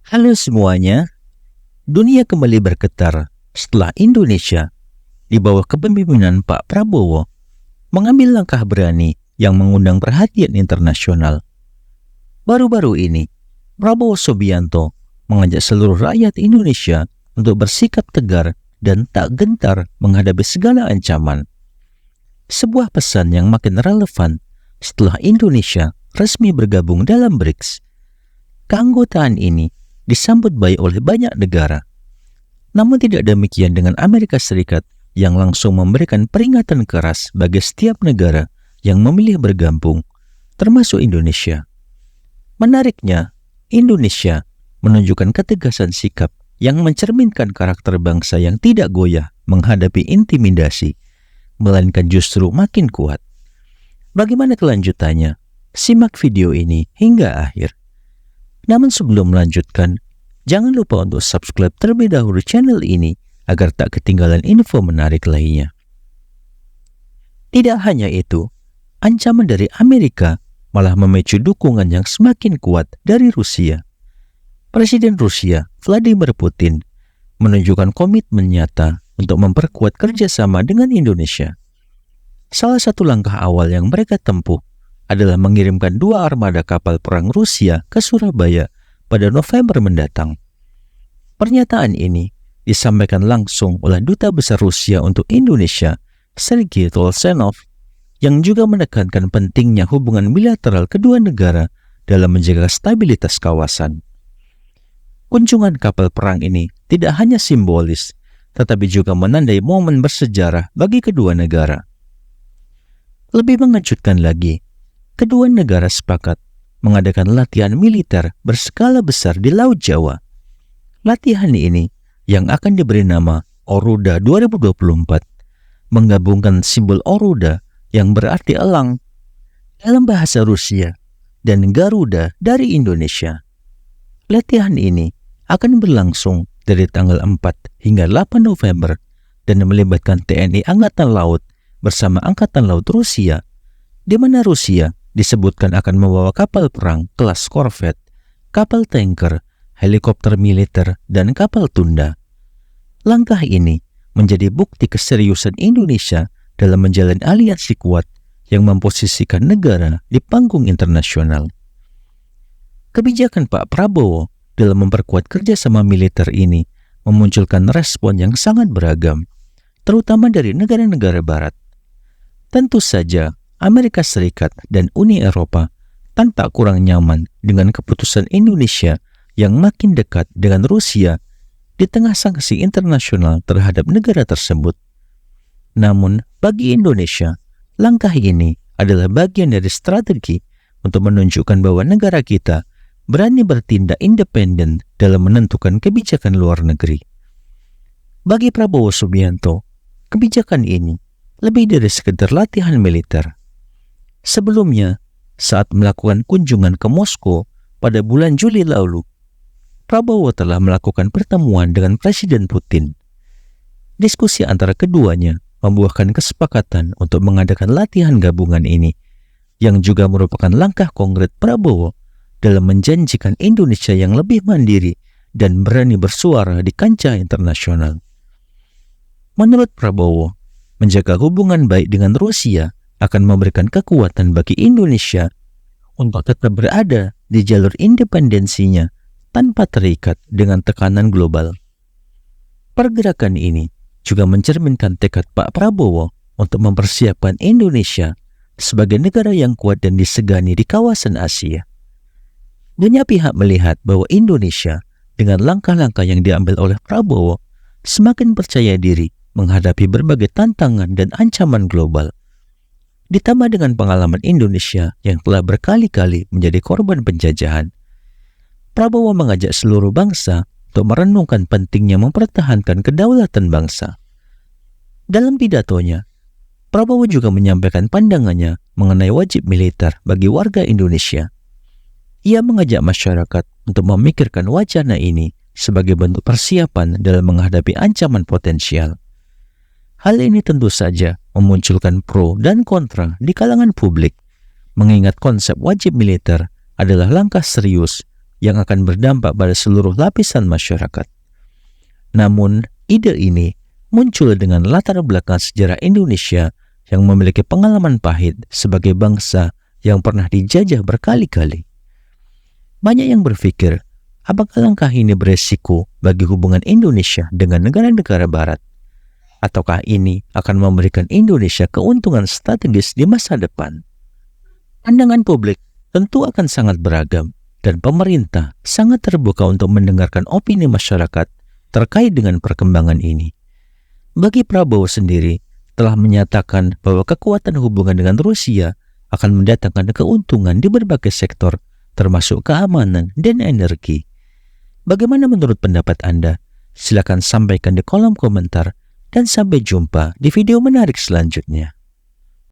Halo semuanya, dunia kembali bergetar setelah Indonesia di bawah kepemimpinan Pak Prabowo mengambil langkah berani yang mengundang perhatian internasional. Baru-baru ini, Prabowo Subianto mengajak seluruh rakyat Indonesia untuk bersikap tegar dan tak gentar menghadapi segala ancaman. Sebuah pesan yang makin relevan setelah Indonesia resmi bergabung dalam BRICS. Keanggotaan ini disambut baik oleh banyak negara. Namun tidak demikian dengan Amerika Serikat yang langsung memberikan peringatan keras bagi setiap negara yang memilih bergabung, termasuk Indonesia. Menariknya, Indonesia menunjukkan ketegasan sikap yang mencerminkan karakter bangsa yang tidak goyah menghadapi intimidasi, melainkan justru makin kuat. Bagaimana kelanjutannya? Simak video ini hingga akhir. Namun sebelum melanjutkan, jangan lupa untuk subscribe terlebih dahulu channel ini agar tak ketinggalan info menarik lainnya. Tidak hanya itu, ancaman dari Amerika malah memicu dukungan yang semakin kuat dari Rusia. Presiden Rusia, Vladimir Putin, menunjukkan komitmen nyata untuk memperkuat kerjasama dengan Indonesia. Salah satu langkah awal yang mereka tempuh adalah mengirimkan 2 armada kapal perang Rusia ke Surabaya pada November mendatang. Pernyataan ini disampaikan langsung oleh Duta Besar Rusia untuk Indonesia, Sergei Tolsenov, yang juga menekankan pentingnya hubungan bilateral kedua negara dalam menjaga stabilitas kawasan. Kunjungan kapal perang ini tidak hanya simbolis, tetapi juga menandai momen bersejarah bagi kedua negara. Lebih mengejutkan lagi, kedua negara sepakat mengadakan latihan militer berskala besar di Laut Jawa. Latihan ini yang akan diberi nama Oruda 2024 menggabungkan simbol Oruda yang berarti elang dalam bahasa Rusia dan Garuda dari Indonesia. Latihan ini akan berlangsung dari tanggal 4 hingga 8 November dan melibatkan TNI Angkatan Laut bersama Angkatan Laut Rusia, di mana Rusia disebutkan akan membawa kapal perang kelas korvet, kapal tanker, helikopter militer, dan kapal tunda. Langkah ini menjadi bukti keseriusan Indonesia dalam menjalin aliansi kuat yang memposisikan negara di panggung internasional. Kebijakan Pak Prabowo dalam memperkuat kerjasama militer ini memunculkan respon yang sangat beragam, terutama dari negara-negara Barat. Tentu saja, Amerika Serikat dan Uni Eropa tampak kurang nyaman dengan keputusan Indonesia yang makin dekat dengan Rusia di tengah sanksi internasional terhadap negara tersebut. Namun, bagi Indonesia, langkah ini adalah bagian dari strategi untuk menunjukkan bahwa negara kita berani bertindak independen dalam menentukan kebijakan luar negeri. Bagi Prabowo Subianto, kebijakan ini lebih dari sekedar latihan militer. Sebelumnya, saat melakukan kunjungan ke Moskow pada bulan Juli lalu, Prabowo telah melakukan pertemuan dengan Presiden Putin. Diskusi antara keduanya membuahkan kesepakatan untuk mengadakan latihan gabungan ini, yang juga merupakan langkah konkret Prabowo dalam menjanjikan Indonesia yang lebih mandiri dan berani bersuara di kancah internasional. Menurut Prabowo, menjaga hubungan baik dengan Rusia akan memberikan kekuatan bagi Indonesia untuk tetap berada di jalur independensinya tanpa terikat dengan tekanan global. Pergerakan ini juga mencerminkan tekad Pak Prabowo untuk mempersiapkan Indonesia sebagai negara yang kuat dan disegani di kawasan Asia. Banyak pihak melihat bahwa Indonesia dengan langkah-langkah yang diambil oleh Prabowo semakin percaya diri menghadapi berbagai tantangan dan ancaman global. Ditambah dengan pengalaman Indonesia yang telah berkali-kali menjadi korban penjajahan, Prabowo mengajak seluruh bangsa untuk merenungkan pentingnya mempertahankan kedaulatan bangsa. Dalam pidatonya, Prabowo juga menyampaikan pandangannya mengenai wajib militer bagi warga Indonesia. Ia mengajak masyarakat untuk memikirkan wacana ini sebagai bentuk persiapan dalam menghadapi ancaman potensial. Hal ini tentu saja memunculkan pro dan kontra di kalangan publik, mengingat konsep wajib militer adalah langkah serius yang akan berdampak pada seluruh lapisan masyarakat. Namun, ide ini muncul dengan latar belakang sejarah Indonesia yang memiliki pengalaman pahit sebagai bangsa yang pernah dijajah berkali-kali. Banyak yang berpikir, apakah langkah ini beresiko bagi hubungan Indonesia dengan negara-negara Barat? Ataukah ini akan memberikan Indonesia keuntungan strategis di masa depan? Pandangan publik tentu akan sangat beragam, dan pemerintah sangat terbuka untuk mendengarkan opini masyarakat terkait dengan perkembangan ini. Bagi Prabowo sendiri, telah menyatakan bahwa kekuatan hubungan dengan Rusia akan mendatangkan keuntungan di berbagai sektor, termasuk keamanan dan energi. Bagaimana menurut pendapat Anda? Silakan sampaikan di kolom komentar, dan sampai jumpa di video menarik selanjutnya.